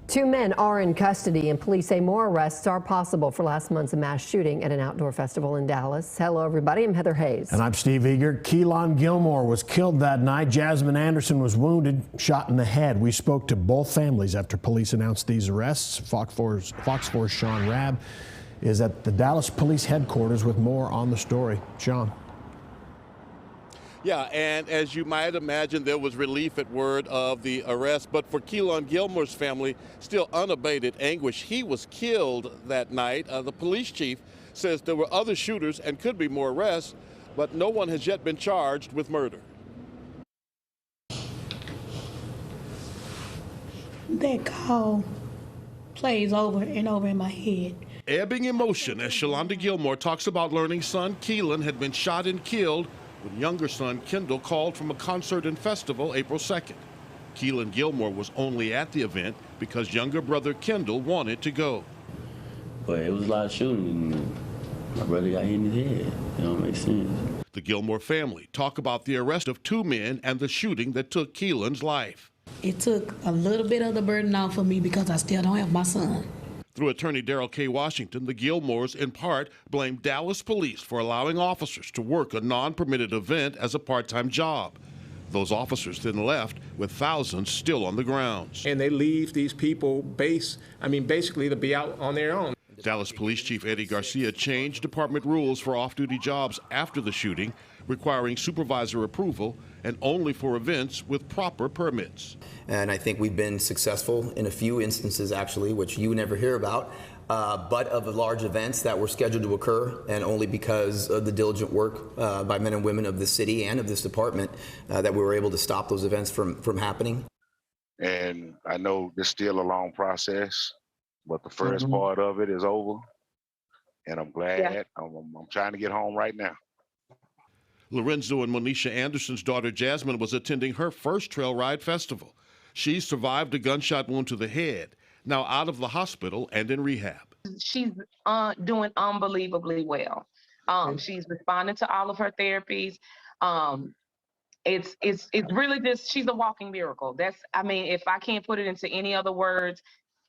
2 men are in custody, and police say more arrests are possible for last month's mass shooting at an outdoor festival in Dallas. Hello, everybody. I'm Heather Hayes. And I'm Steve Eager. Keelan Gilmore was killed that night. Jasmine Anderson was wounded, shot in the head. We spoke to both families after police announced these arrests. Fox 4's Sean Rabb is at the Dallas Police Headquarters with more on the story. Sean. Yeah, and as you might imagine, there was relief at word of the arrest. But for Keelan Gilmore's family, still unabated anguish. He was killed that night. The police chief says there were other shooters and could be more arrests, but no one has yet been charged with murder. That call plays over and over in my head. Ebbing emotion as Shalonda Gilmore talks about learning son Keelan had been shot and killed when younger son Kendall called from a concert and festival April 2nd. Keelan Gilmore was only at the event because younger brother Kendall wanted to go. But it was a lot of shooting, and my brother got hit in his head. It don't make sense. The Gilmore family talk about the arrest of 2 men and the shooting that took Keelan's life. It took a little bit of the burden off of me because I still don't have my son. Through attorney Darrell K. Washington, the Gilmores in part blamed Dallas police for allowing officers to work a non-permitted event as a part-time job. Those officers then left with thousands still on the grounds. And they leave these people basically to be out on their own. Dallas Police Chief Eddie Garcia changed department rules for off-duty jobs after the shooting, requiring supervisor approval and only for events with proper permits. And I think we've been successful in a few instances, actually, which you never hear about, but of the large events that were scheduled to occur, and only because of the diligent work by men and women of the city and of this department that we were able to stop those events from happening. And I know it's still a long process, but the first part of it is over, and I'm glad. Yeah. I'm trying to get home right now. Lorenzo and Monisha Anderson's daughter Jasmine was attending her first trail ride festival. She survived a gunshot wound to the head, now out of the hospital and in rehab. She's doing unbelievably well. She's responding to all of her therapies. It's really just, she's a walking miracle. If I can't put it into any other words,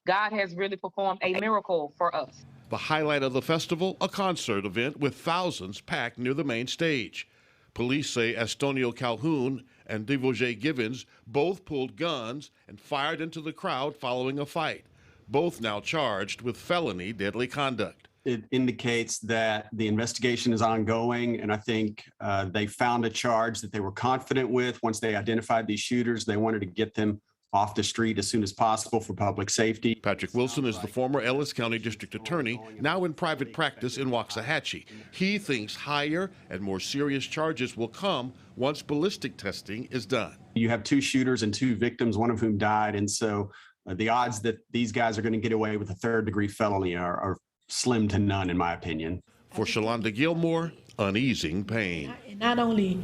God has really performed a miracle for us. The highlight of the festival, a concert event with thousands packed near the main stage. Police say Estonio Calhoun and Devoje Givens both pulled guns and fired into the crowd following a fight, both now charged with felony deadly conduct. It indicates that the investigation is ongoing, and I think they found a charge that they were confident with. Once they identified these shooters, they wanted to get them off the street as soon as possible for public safety. Patrick Wilson is the former Ellis County District Attorney, now in private practice in Waxahachie. He thinks higher and more serious charges will come once ballistic testing is done. You have 2 shooters and 2 victims, one of whom died, and so the odds that these guys are going to get away with a 3rd-degree felony are slim to none, in my opinion. For Shalonda Gilmore, uneasing pain. Not only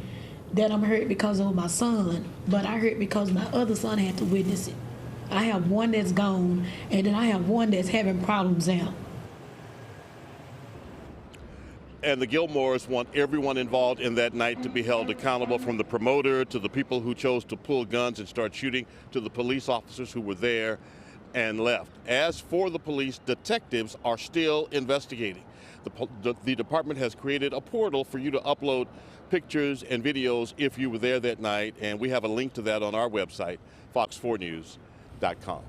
that I'm hurt because of my son, but I hurt because my other son had to witness it. I have one that's gone, and then I have one that's having problems now. And the Gilmores want everyone involved in that night to be held accountable, from the promoter to the people who chose to pull guns and start shooting to the police officers who were there and left. As for the police, detectives are still investigating. The department has created a portal for you to upload pictures and videos if you were there that night, and we have a link to that on our website, fox4news.com.